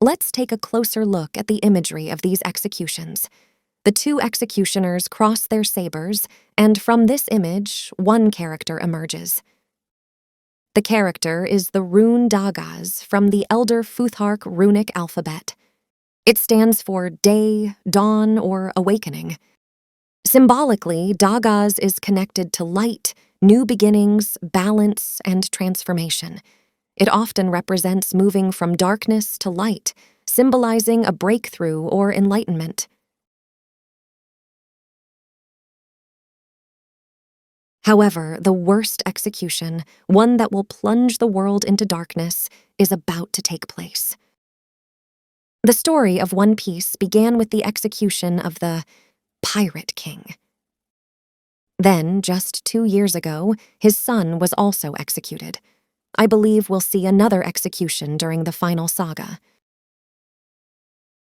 Let's take a closer look at the imagery of these executions. The two executioners cross their sabers, and from this image, one character emerges. The character is the rune Dagaz from the Elder Futhark runic alphabet. It stands for day, dawn, or awakening. Symbolically, Dagaz is connected to light, new beginnings, balance, and transformation. It often represents moving from darkness to light, symbolizing a breakthrough or enlightenment. However, the worst execution, one that will plunge the world into darkness, is about to take place. The story of One Piece began with the execution of the Pirate King. Then, just 2 years ago, his son was also executed. I believe we'll see another execution during the final saga.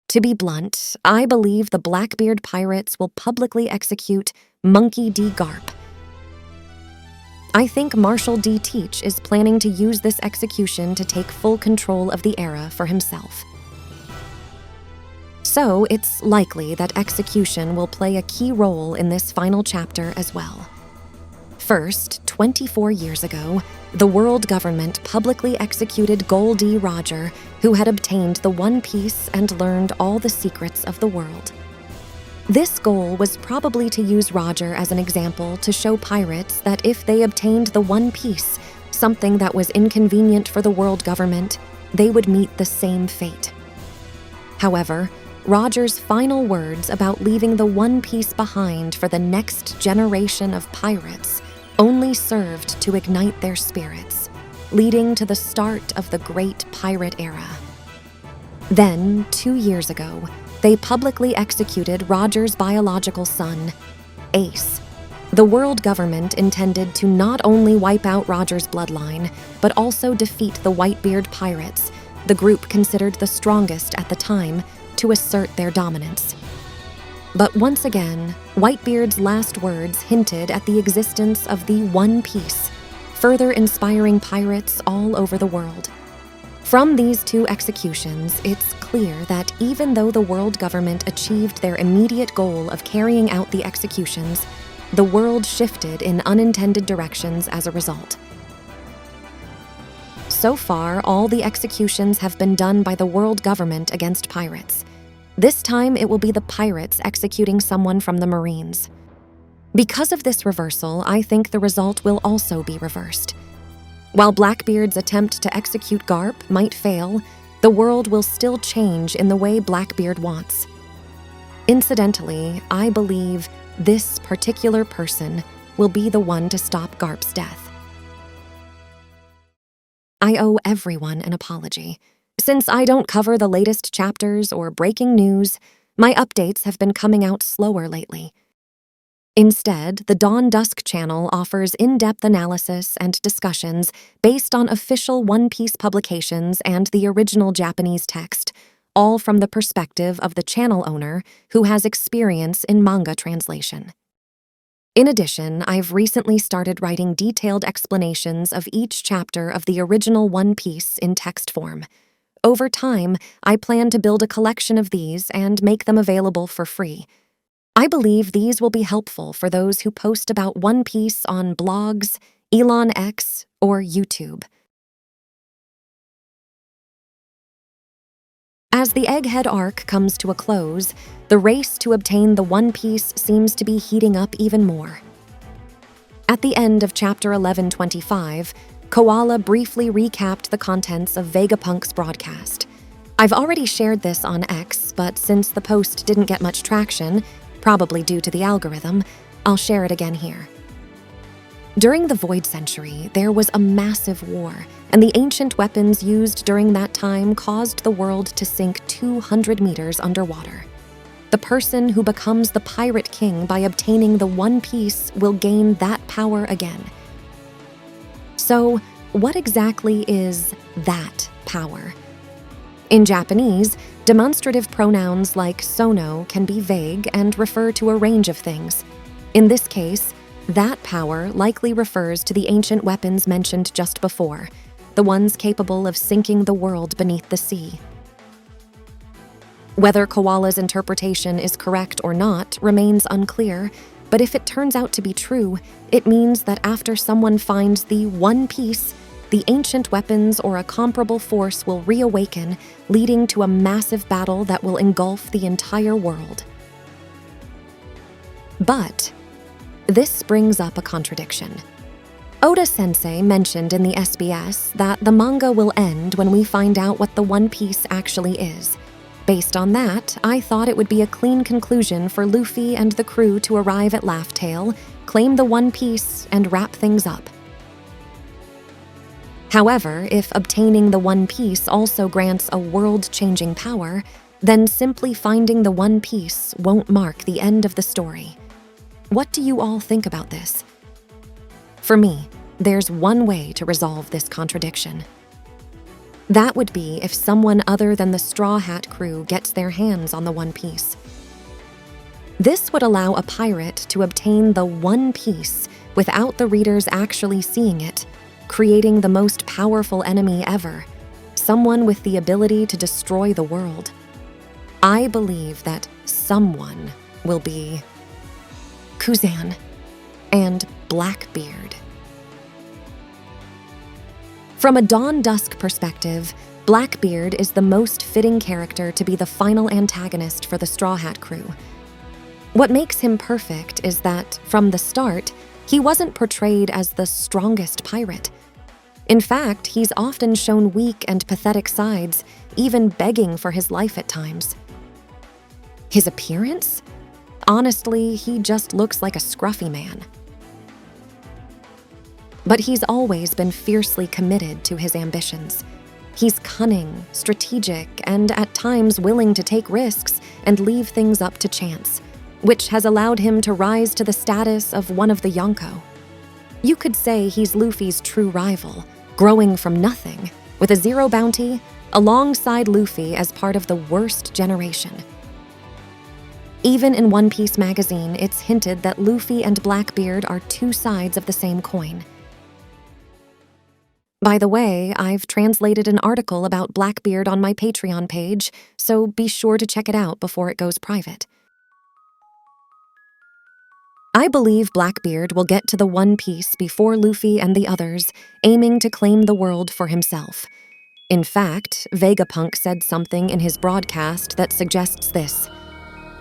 To be blunt, I believe the Blackbeard pirates will publicly execute Monkey D. Garp. I think Marshall D. Teach is planning to use this execution to take full control of the era for himself. So it's likely that execution will play a key role in this final chapter as well. First, 24 years ago, the world government publicly executed Goldie Roger, who had obtained the One Piece and learned all the secrets of the world. This goal was probably to use Roger as an example to show pirates that if they obtained the One Piece, something that was inconvenient for the world government, they would meet the same fate. However, Roger's final words about leaving the One Piece behind for the next generation of pirates only served to ignite their spirits, leading to the start of the Great Pirate Era. Then, 2 years ago, they publicly executed Roger's biological son, Ace. The world government intended to not only wipe out Roger's bloodline, but also defeat the Whitebeard pirates, the group considered the strongest at the time, to assert their dominance. But once again, Whitebeard's last words hinted at the existence of the One Piece, further inspiring pirates all over the world. From these two executions, it's clear that even though the world government achieved their immediate goal of carrying out the executions, the world shifted in unintended directions as a result. So far, all the executions have been done by the world government against pirates. This time, it will be the pirates executing someone from the Marines. Because of this reversal, I think the result will also be reversed. While Blackbeard's attempt to execute Garp might fail, the world will still change in the way Blackbeard wants. Incidentally, I believe this particular person will be the one to stop Garp's death. I owe everyone an apology. Since I don't cover the latest chapters or breaking news, my updates have been coming out slower lately. Instead, the Dawn Dusk channel offers in-depth analysis and discussions based on official One Piece publications and the original Japanese text, all from the perspective of the channel owner who has experience in manga translation. In addition, I've recently started writing detailed explanations of each chapter of the original One Piece in text form. Over time, I plan to build a collection of these and make them available for free. I believe these will be helpful for those who post about One Piece on blogs, Elon X, or YouTube. As the Egghead arc comes to a close, the race to obtain the One Piece seems to be heating up even more. At the end of Chapter 1125, Koala briefly recapped the contents of Vegapunk's broadcast. I've already shared this on X, but since the post didn't get much traction, probably due to the algorithm, I'll share it again here. During the Void Century, there was a massive war, and the ancient weapons used during that time caused the world to sink 200 meters underwater. The person who becomes the Pirate King by obtaining the One Piece will gain that power again. So, what exactly is that power? In Japanese, demonstrative pronouns like sono can be vague and refer to a range of things. In this case, that power likely refers to the ancient weapons mentioned just before, the ones capable of sinking the world beneath the sea. Whether Koala's interpretation is correct or not remains unclear, but if it turns out to be true, it means that after someone finds the One Piece, the ancient weapons or a comparable force will reawaken, leading to a massive battle that will engulf the entire world. But this brings up a contradiction. Oda-sensei mentioned in the SBS that the manga will end when we find out what the One Piece actually is. Based on that, I thought it would be a clean conclusion for Luffy and the crew to arrive at Laugh Tale, claim the One Piece, and wrap things up. However, if obtaining the One Piece also grants a world-changing power, then simply finding the One Piece won't mark the end of the story. What do you all think about this? For me, there's one way to resolve this contradiction. That would be if someone other than the Straw Hat crew gets their hands on the One Piece. This would allow a pirate to obtain the One Piece without the readers actually seeing it, creating the most powerful enemy ever, someone with the ability to destroy the world. I believe that someone will be Kuzan and Blackbeard. From a Dawn-Dusk perspective, Blackbeard is the most fitting character to be the final antagonist for the Straw Hat crew. What makes him perfect is that, from the start, he wasn't portrayed as the strongest pirate. In fact, he's often shown weak and pathetic sides, even begging for his life at times. His appearance? Honestly, he just looks like a scruffy man. But he's always been fiercely committed to his ambitions. He's cunning, strategic, and at times willing to take risks and leave things up to chance, which has allowed him to rise to the status of one of the Yonko. You could say he's Luffy's true rival, growing from nothing, with a zero bounty, alongside Luffy as part of the worst generation. Even in One Piece magazine, it's hinted that Luffy and Blackbeard are two sides of the same coin. By the way, I've translated an article about Blackbeard on my Patreon page, so be sure to check it out before it goes private. I believe Blackbeard will get to the One Piece before Luffy and the others, aiming to claim the world for himself. In fact, Vegapunk said something in his broadcast that suggests this.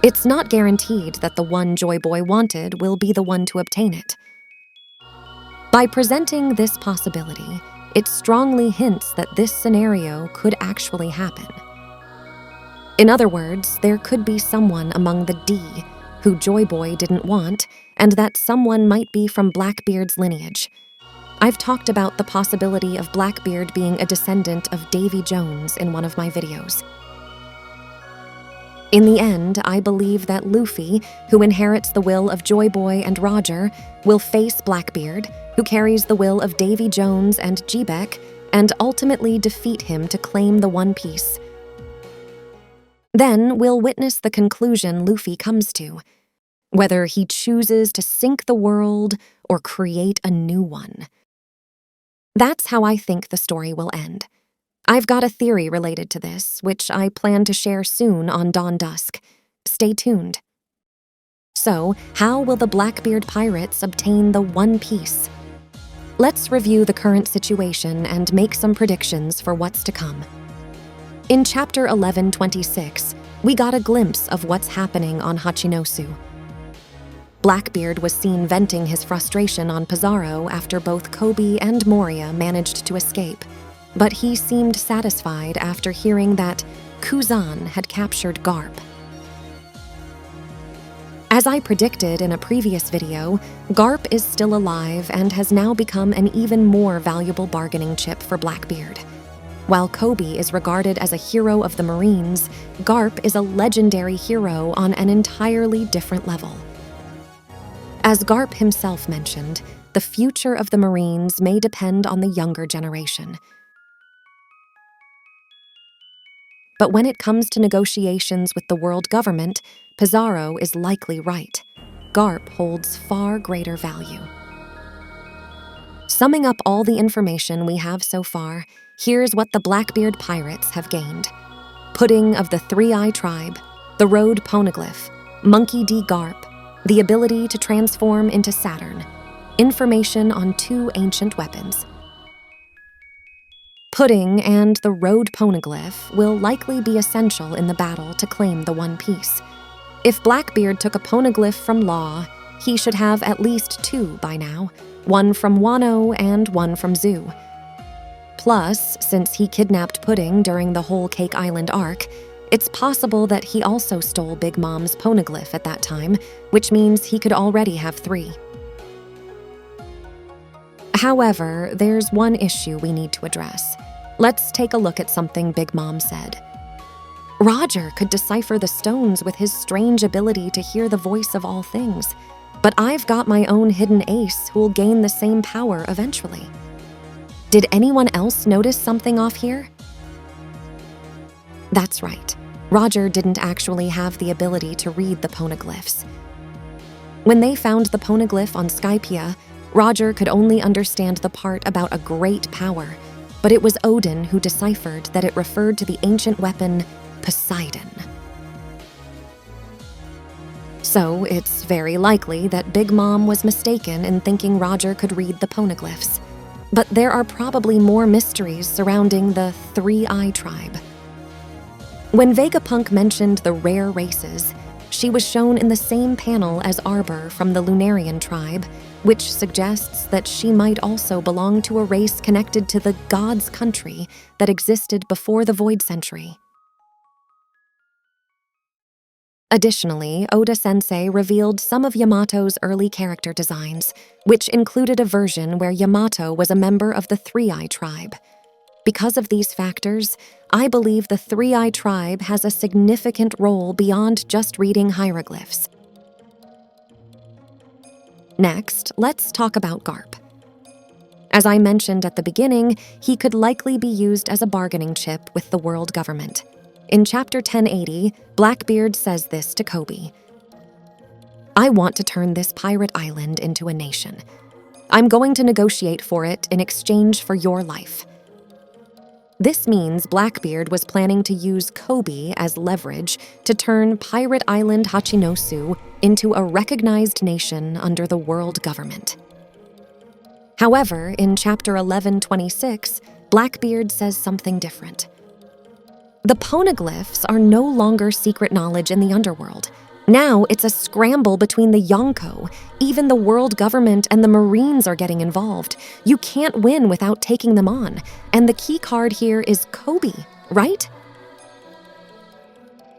It's not guaranteed that the one Joy Boy wanted will be the one to obtain it. By presenting this possibility, it strongly hints that this scenario could actually happen. In other words, there could be someone among the D who Joy Boy didn't want, and that someone might be from Blackbeard's lineage. I've talked about the possibility of Blackbeard being a descendant of Davy Jones in one of my videos. In the end, I believe that Luffy, who inherits the will of Joy Boy and Roger, will face Blackbeard, who carries the will of Davy Jones and G-Beck, and ultimately defeat him to claim the One Piece. Then we'll witness the conclusion Luffy comes to, whether he chooses to sink the world or create a new one. That's how I think the story will end. I've got a theory related to this, which I plan to share soon on Dawn-Dusk. Stay tuned. So, how will the Blackbeard pirates obtain the One Piece? Let's review the current situation and make some predictions for what's to come. In Chapter 1126, we got a glimpse of what's happening on Hachinosu. Blackbeard was seen venting his frustration on Pizarro after both Kobe and Moria managed to escape, but he seemed satisfied after hearing that Kuzan had captured Garp. As I predicted in a previous video, Garp is still alive and has now become an even more valuable bargaining chip for Blackbeard. While Kobe is regarded as a hero of the Marines, Garp is a legendary hero on an entirely different level. As Garp himself mentioned, the future of the Marines may depend on the younger generation. But when it comes to negotiations with the world government, Pizarro is likely right. Garp holds far greater value. Summing up all the information we have so far, here's what the Blackbeard pirates have gained. Pudding of the Three-Eye Tribe, the Road Poneglyph, Monkey D. Garp, the ability to transform into Saturn, information on 2 ancient weapons. Pudding and the Road Poneglyph will likely be essential in the battle to claim the One Piece. If Blackbeard took a poneglyph from Law, he should have at least 2 by now, one from Wano and one from Zoo. Plus, since he kidnapped Pudding during the Whole Cake Island arc, it's possible that he also stole Big Mom's poneglyph at that time, which means he could already have 3. However, there's one issue we need to address. Let's take a look at something Big Mom said. Roger could decipher the stones with his strange ability to hear the voice of all things, but I've got my own hidden ace who'll gain the same power eventually. Did anyone else notice something off here? That's right. Roger didn't actually have the ability to read the poneglyphs. When they found the poneglyph on Skypia, Roger could only understand the part about a great power, but it was Odin who deciphered that it referred to the ancient weapon Poseidon. So it's very likely that Big Mom was mistaken in thinking Roger could read the poneglyphs. But there are probably more mysteries surrounding the Three-Eye Tribe. When Vegapunk mentioned the rare races, she was shown in the same panel as Arbor from the Lunarian tribe, which suggests that she might also belong to a race connected to the God's country that existed before the Void Century. Additionally, Oda-sensei revealed some of Yamato's early character designs, which included a version where Yamato was a member of the Three-Eye Tribe. Because of these factors, I believe the Three-Eye Tribe has a significant role beyond just reading hieroglyphs. Next, let's talk about Garp. As I mentioned at the beginning, he could likely be used as a bargaining chip with the world government. In Chapter 1080, Blackbeard says this to Kobe. I want to turn this pirate island into a nation. I'm going to negotiate for it in exchange for your life. This means Blackbeard was planning to use Kobe as leverage to turn Pirate Island Hachinosu into a recognized nation under the world government. However, in Chapter 1126, Blackbeard says something different. The poneglyphs are no longer secret knowledge in the underworld. Now it's a scramble between the Yonko. Even the world government and the Marines are getting involved. You can't win without taking them on. And the key card here is Kobe, right?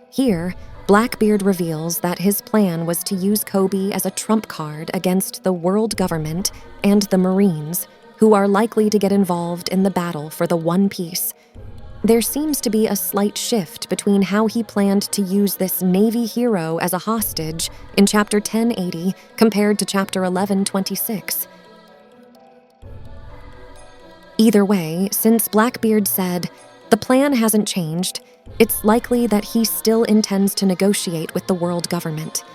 Here, Blackbeard reveals that his plan was to use Kobe as a trump card against the world government and the Marines, who are likely to get involved in the battle for the One Piece. There seems to be a slight shift between how he planned to use this Navy hero as a hostage in Chapter 1080 compared to Chapter 1126. Either way, since Blackbeard said, the plan hasn't changed, it's likely that he still intends to negotiate with the world government.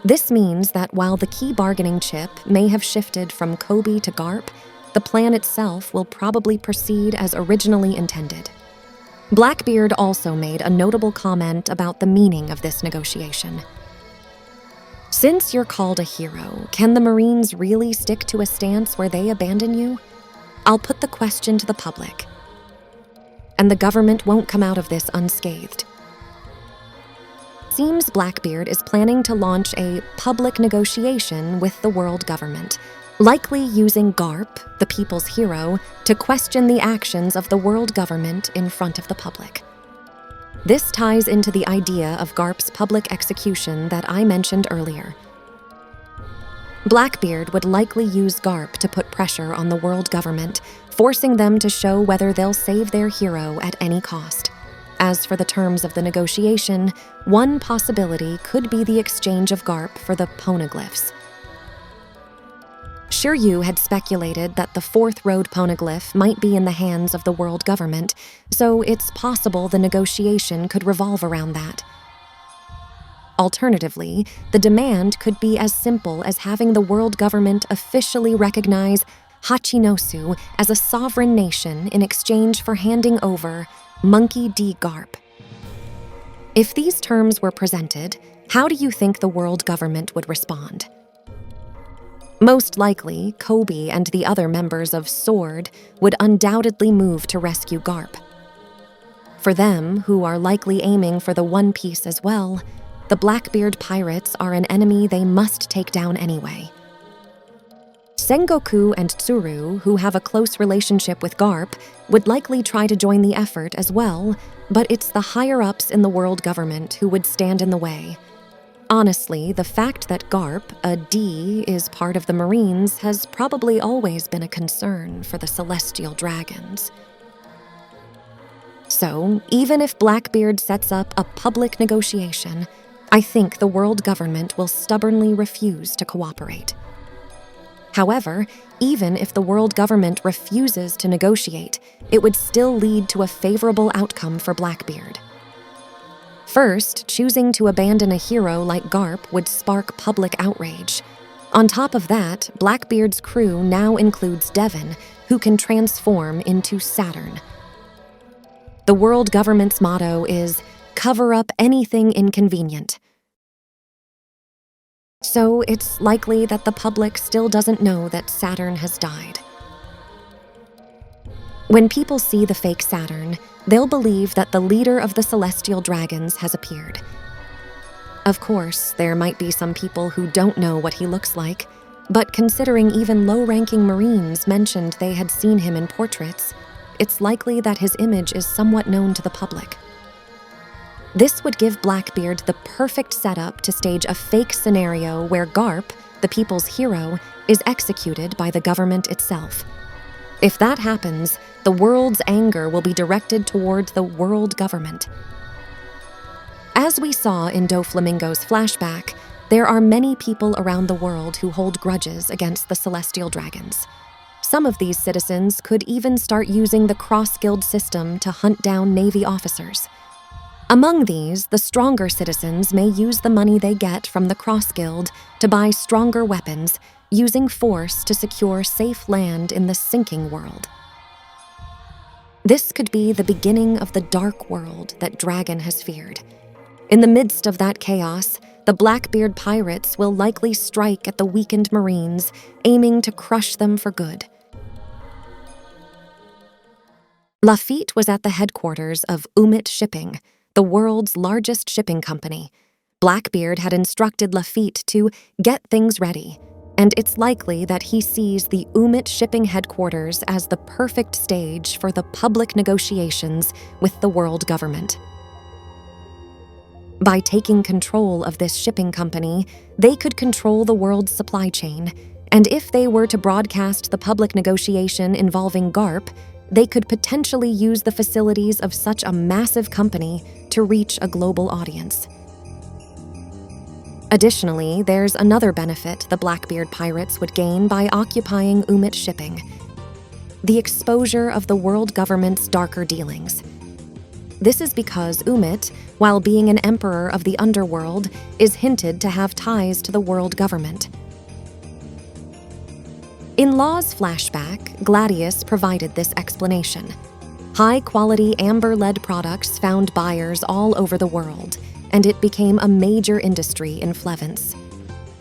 This means that while the key bargaining chip may have shifted from Kobe to Garp, the plan itself will probably proceed as originally intended. Blackbeard also made a notable comment about the meaning of this negotiation. Since you're called a hero, can the Marines really stick to a stance where they abandon you? I'll put the question to the public. And the government won't come out of this unscathed. Seems Blackbeard is planning to launch a public negotiation with the world government, likely using Garp, the people's hero, to question the actions of the world government in front of the public. This ties into the idea of Garp's public execution that I mentioned earlier. Blackbeard would likely use Garp to put pressure on the world government, forcing them to show whether they'll save their hero at any cost. As for the terms of the negotiation, one possibility could be the exchange of Garp for the poneglyphs. Shiryu had speculated that the fourth road poneglyph might be in the hands of the world government, so it's possible the negotiation could revolve around that. Alternatively, the demand could be as simple as having the world government officially recognize Hachinosu as a sovereign nation in exchange for handing over Monkey D. Garp. If these terms were presented, how do you think the world government would respond? Most likely, Kobe and the other members of SWORD would undoubtedly move to rescue Garp. For them, who are likely aiming for the One Piece as well, the Blackbeard pirates are an enemy they must take down anyway. Sengoku and Tsuru, who have a close relationship with Garp, would likely try to join the effort as well, but it's the higher-ups in the world government who would stand in the way. Honestly, the fact that Garp, a D, is part of the Marines has probably always been a concern for the Celestial Dragons. So, even if Blackbeard sets up a public negotiation, I think the world government will stubbornly refuse to cooperate. However, even if the world government refuses to negotiate, it would still lead to a favorable outcome for Blackbeard. First, choosing to abandon a hero like Garp would spark public outrage. On top of that, Blackbeard's crew now includes Devon, who can transform into Saturn. The world government's motto is, "Cover up anything inconvenient." So it's likely that the public still doesn't know that Saturn has died. When people see the fake Saturn, they'll believe that the leader of the Celestial Dragons has appeared. Of course, there might be some people who don't know what he looks like, but considering even low-ranking Marines mentioned they had seen him in portraits, it's likely that his image is somewhat known to the public. This would give Blackbeard the perfect setup to stage a fake scenario where Garp, the people's hero, is executed by the government itself. If that happens, the world's anger will be directed toward the world government. As we saw in Doflamingo's flashback, there are many people around the world who hold grudges against the Celestial Dragons. Some of these citizens could even start using the cross-guild system to hunt down Navy officers. Among these, the stronger citizens may use the money they get from the Cross Guild to buy stronger weapons, using force to secure safe land in the sinking world. This could be the beginning of the dark world that Dragon has feared. In the midst of that chaos, the Blackbeard pirates will likely strike at the weakened Marines, aiming to crush them for good. Lafitte was at the headquarters of UMIT Shipping, the world's largest shipping company. Blackbeard had instructed Lafitte to get things ready, and it's likely that he sees the UMIT shipping headquarters as the perfect stage for the public negotiations with the world government. By taking control of this shipping company, they could control the world's supply chain, and if they were to broadcast the public negotiation involving Garp, they could potentially use the facilities of such a massive company to reach a global audience. Additionally, there's another benefit the Blackbeard pirates would gain by occupying UMIT shipping: the exposure of the world government's darker dealings. This is because UMIT, while being an emperor of the underworld, is hinted to have ties to the world government. In Law's flashback, Gladius provided this explanation. High-quality amber-lead products found buyers all over the world, and it became a major industry in Flevence.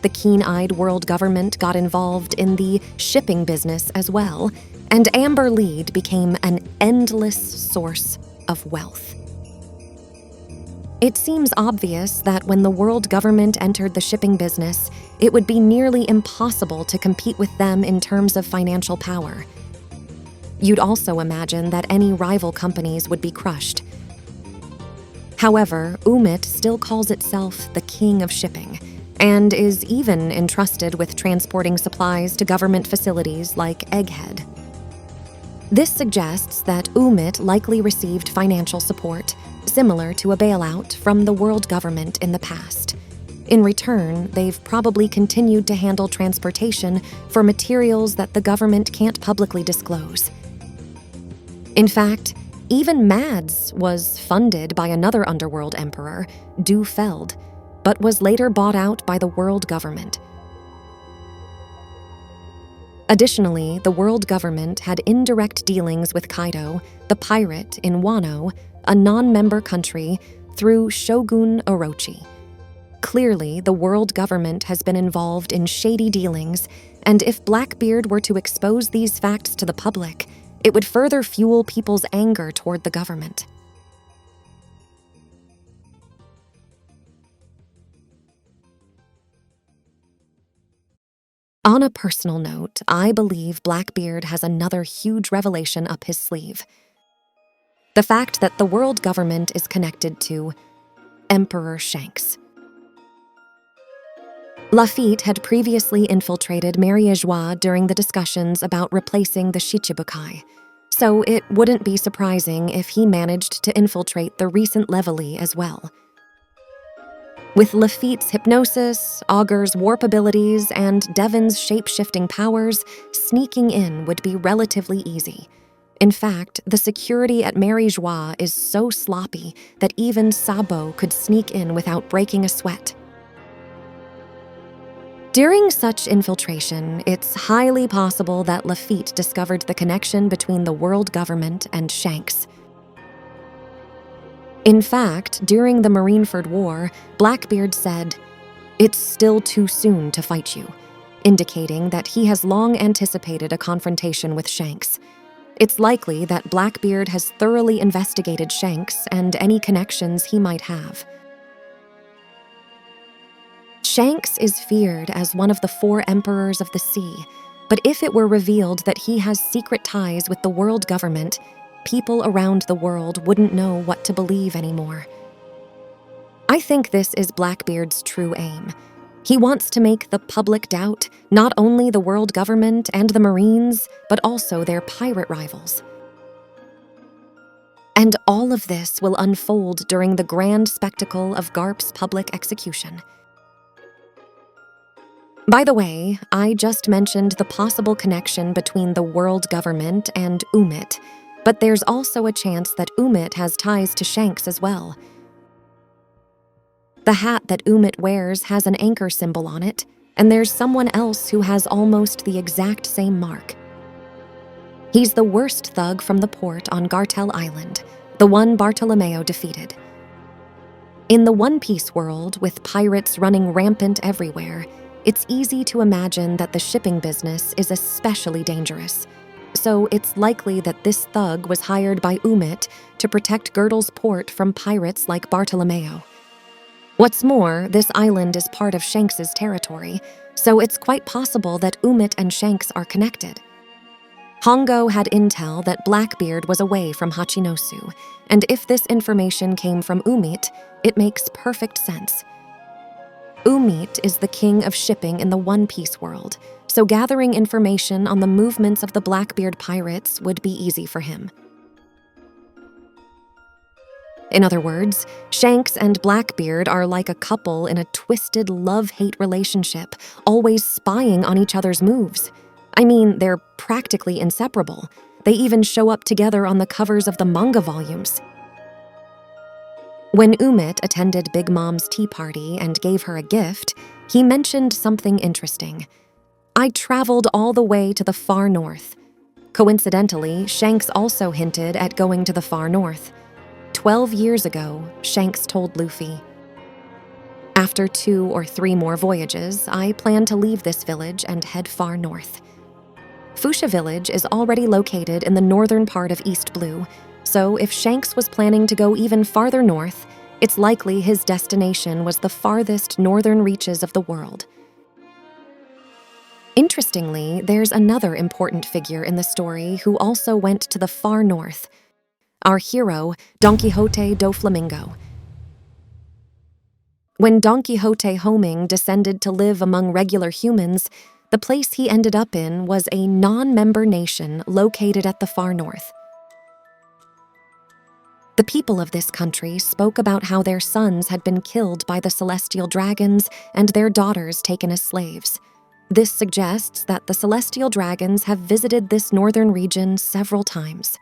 The keen-eyed world government got involved in the shipping business as well, and amber lead became an endless source of wealth. It seems obvious that when the world government entered the shipping business, it would be nearly impossible to compete with them in terms of financial power. You'd also imagine that any rival companies would be crushed. However, UMIT still calls itself the king of shipping, and is even entrusted with transporting supplies to government facilities like Egghead. This suggests that UMIT likely received financial support, similar to a bailout from the world government in the past. In return, they've probably continued to handle transportation for materials that the government can't publicly disclose. In fact, even Mads was funded by another underworld emperor, Du Feld, but was later bought out by the world government. Additionally, the world government had indirect dealings with Kaido, the pirate in Wano, a non-member country, through Shogun Orochi. Clearly, the world government has been involved in shady dealings, and if Blackbeard were to expose these facts to the public, it would further fuel people's anger toward the government. On a personal note, I believe Blackbeard has another huge revelation up his sleeve. The fact that the world government is connected to Emperor Shanks. Lafitte had previously infiltrated Mariejois during the discussions about replacing the Shichibukai, so it wouldn't be surprising if he managed to infiltrate the recent Leveille as well. With Lafitte's hypnosis, Augur's warp abilities, and Devon's shape-shifting powers, sneaking in would be relatively easy. In fact, the security at Mariejois is so sloppy that even Sabo could sneak in without breaking a sweat. During such infiltration, it's highly possible that Lafitte discovered the connection between the world government and Shanks. In fact, during the Marineford War, Blackbeard said, "It's still too soon to fight you," indicating that he has long anticipated a confrontation with Shanks. It's likely that Blackbeard has thoroughly investigated Shanks and any connections he might have. Shanks is feared as one of the 4 emperors of the sea, but if it were revealed that he has secret ties with the world government, people around the world wouldn't know what to believe anymore. I think this is Blackbeard's true aim. He wants to make the public doubt not only the world government and the Marines, but also their pirate rivals. And all of this will unfold during the grand spectacle of Garp's public execution. By the way, I just mentioned the possible connection between the world government and UMIT, but there's also a chance that UMIT has ties to Shanks as well. The hat that UMIT wears has an anchor symbol on it, and there's someone else who has almost the exact same mark. He's the worst thug from the port on Gartel Island, the one Bartolomeo defeated. In the One Piece world, with pirates running rampant everywhere, it's easy to imagine that the shipping business is especially dangerous. So it's likely that this thug was hired by UMIT to protect Girdle's port from pirates like Bartolomeo. What's more, this island is part of Shanks's territory, so it's quite possible that UMIT and Shanks are connected. Hongo had intel that Blackbeard was away from Hachinosu, and if this information came from UMIT, it makes perfect sense. UMIT is the king of shipping in the One Piece world, so gathering information on the movements of the Blackbeard pirates would be easy for him. In other words, Shanks and Blackbeard are like a couple in a twisted love-hate relationship, always spying on each other's moves. I mean, they're practically inseparable. They even show up together on the covers of the manga volumes. When UMIT attended Big Mom's tea party and gave her a gift, he mentioned something interesting. "I traveled all the way to the far north." Coincidentally, Shanks also hinted at going to the far north. 12 years ago, Shanks told Luffy, "After 2 or 3 more voyages, I plan to leave this village and head far north." Fuchsia Village is already located in the northern part of East Blue, so if Shanks was planning to go even farther north, it's likely his destination was the farthest northern reaches of the world. Interestingly, there's another important figure in the story who also went to the far north. Our hero, Don Quixote do Flamingo. When Don Quixote Homing descended to live among regular humans, the place he ended up in was a non-member nation located at the far north. The people of this country spoke about how their sons had been killed by the celestial dragons and their daughters taken as slaves. This suggests that the celestial dragons have visited this northern region several times.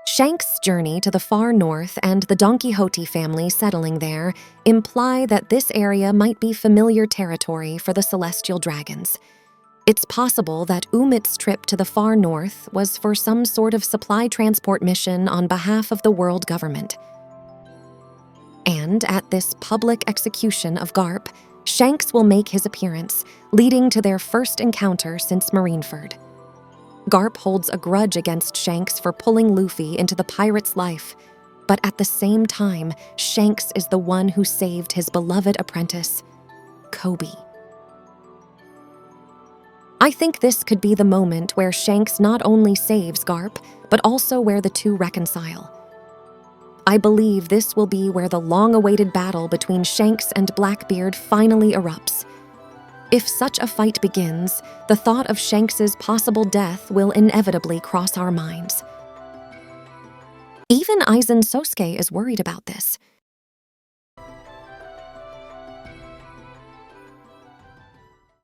Shanks' journey to the far north and the Don Quixote family settling there imply that this area might be familiar territory for the celestial dragons. It's possible that UMIT's trip to the far north was for some sort of supply transport mission on behalf of the world government. And at this public execution of Garp, Shanks will make his appearance, leading to their first encounter since Marineford. Garp holds a grudge against Shanks for pulling Luffy into the pirate's life, but at the same time, Shanks is the one who saved his beloved apprentice, Kobe. I think this could be the moment where Shanks not only saves Garp, but also where the two reconcile. I believe this will be where the long-awaited battle between Shanks and Blackbeard finally erupts. If such a fight begins, the thought of Shanks's possible death will inevitably cross our minds. Even Aizen Sosuke is worried about this.